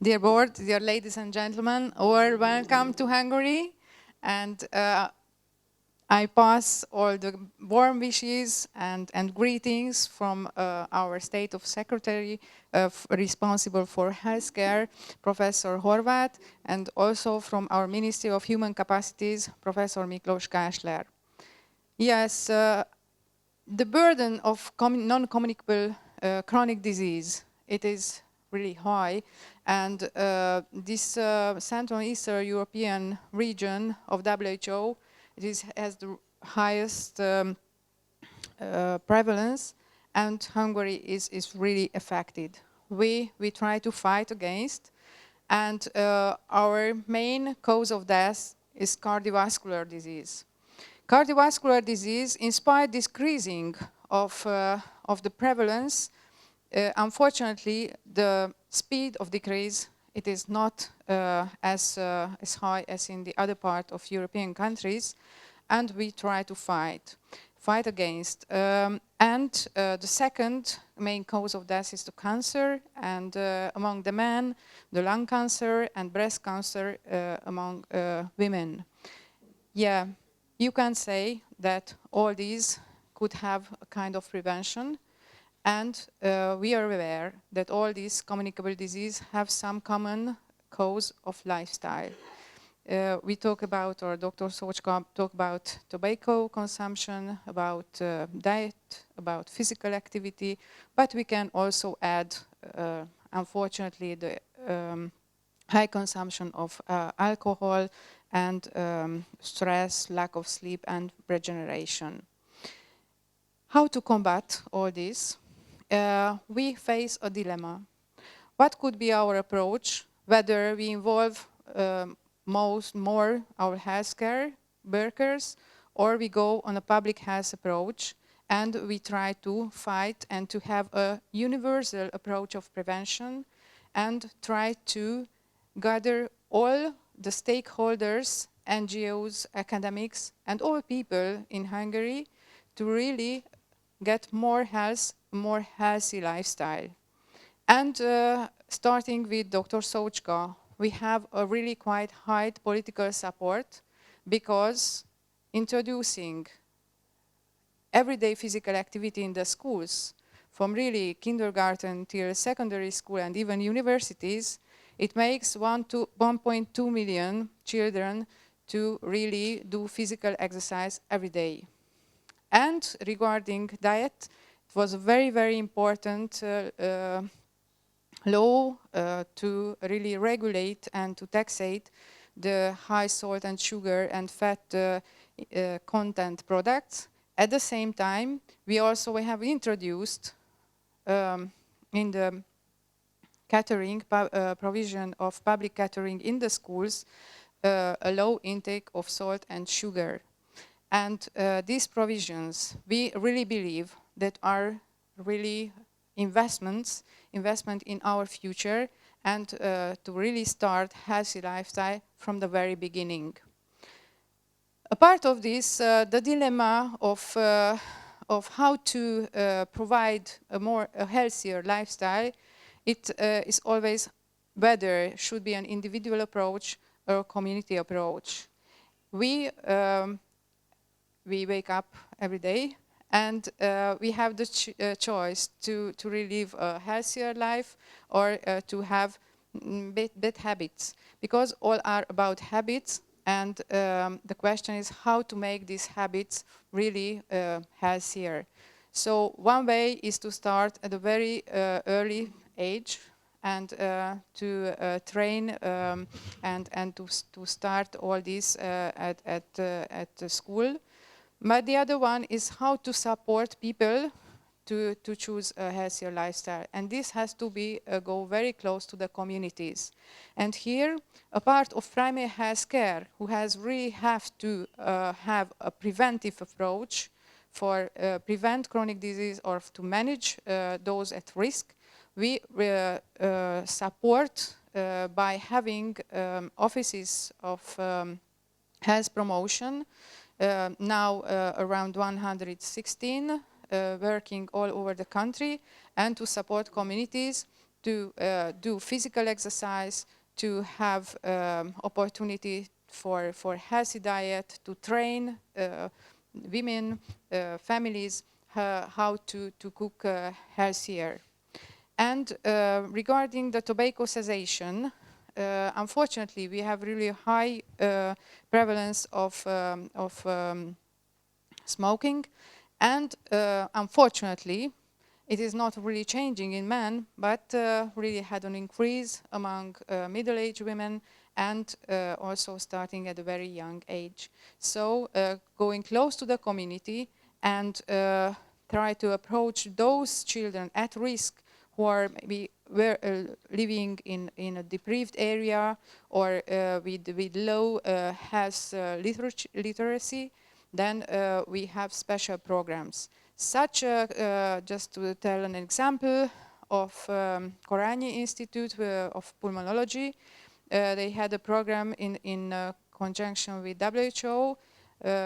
Dear board, dear ladies and gentlemen, welcome to Hungary. And I pass all the warm wishes and greetings from our State of Secretary responsible for healthcare, Professor Horváth, and also from our Ministry of Human Capacities, Professor Miklós Kásler. Yes, the burden of non-communicable chronic disease, it is really high, and this Central and Eastern European region of WHO has the highest prevalence, and Hungary is really affected. We try to fight against, and our main cause of death is cardiovascular disease. Cardiovascular disease, in spite decreasing of the prevalence, unfortunately, the speed of decrease, it is not as high as in the other part of European countries, and we try to fight against. The second main cause of death is the cancer, and among the men, the lung cancer and breast cancer among women. Yeah, you can say that all these could have a kind of prevention. And we are aware that all these communicable diseases have some common cause of lifestyle. We talk about, or Dr. Szocska talk about tobacco consumption, about diet, about physical activity, but we can also add, unfortunately, the high consumption of alcohol and stress, lack of sleep, and regeneration. How to combat all this? We face a dilemma. What could be our approach, whether we involve more our healthcare workers, or we go on a public health approach and we try to fight and to have a universal approach of prevention and try to gather all the stakeholders, NGOs, academics, and all people in Hungary to really get more healthy lifestyle. And starting with Dr. Szocska, we have a really quite high political support because introducing everyday physical activity in the schools, from really kindergarten till secondary school and even universities, it makes 1.2 million children to really do physical exercise every day. And regarding diet, it was a very, very important law to really regulate and to taxate the high salt and sugar and fat content products. At the same time, we also have introduced in the catering provision of public catering in the schools a low intake of salt and sugar. And these provisions, we really believe that are really investment in our future and to really start healthy lifestyle from the very beginning. A part of this, the dilemma of how to provide a healthier lifestyle, it is always whether it should be an individual approach or a community approach. We wake up every day and we have the choice to really live a healthier life or to have bad habits, because all are about habits, and the question is how to make these habits really healthier. So one way is to start at a very early age and to train and to start all this at the school. But the other one is how to support people to choose a healthier lifestyle. And this has to be go very close to the communities. And here, a part of primary health care who has really have to have a preventive approach for prevent chronic disease or to manage those at risk, we support by having offices of health promotion, now around 116, working all over the country, and to support communities to do physical exercise, to have opportunity for healthy diet, to train women, families, how to cook healthier. And regarding the tobacco cessation, unfortunately, we have really high prevalence of smoking, and unfortunately, it is not really changing in men, but really had an increase among middle-aged women, and also starting at a very young age. So going close to the community and try to approach those children at risk who are maybe living in a deprived area or with low health literacy, then we have special programs. Such, just to tell an example of Korányi Institute of Pulmonology, they had a program in conjunction with WHO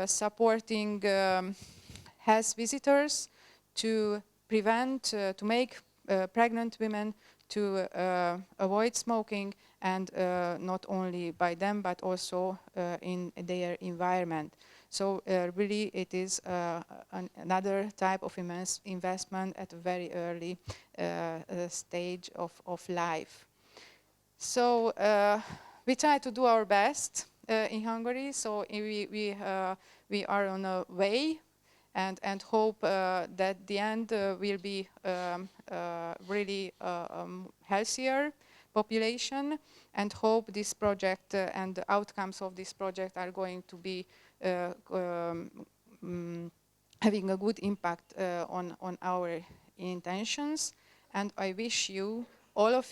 supporting health visitors to prevent, to make pregnant women to avoid smoking, and not only by them but also in their environment. So really it is another type of investment at a very early stage of life. So we try to do our best in Hungary, so we are on a way, and hope that the end will be really healthier population, and hope this project and the outcomes of this project are going to be having a good impact on our intentions. And I wish you, all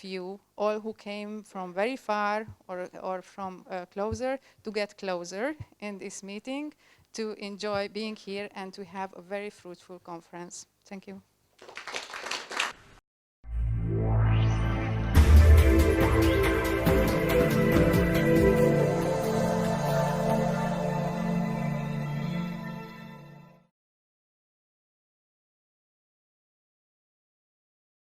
who came from very far or from closer, to get closer in this meeting, to enjoy being here and to have a very fruitful conference. Thank you.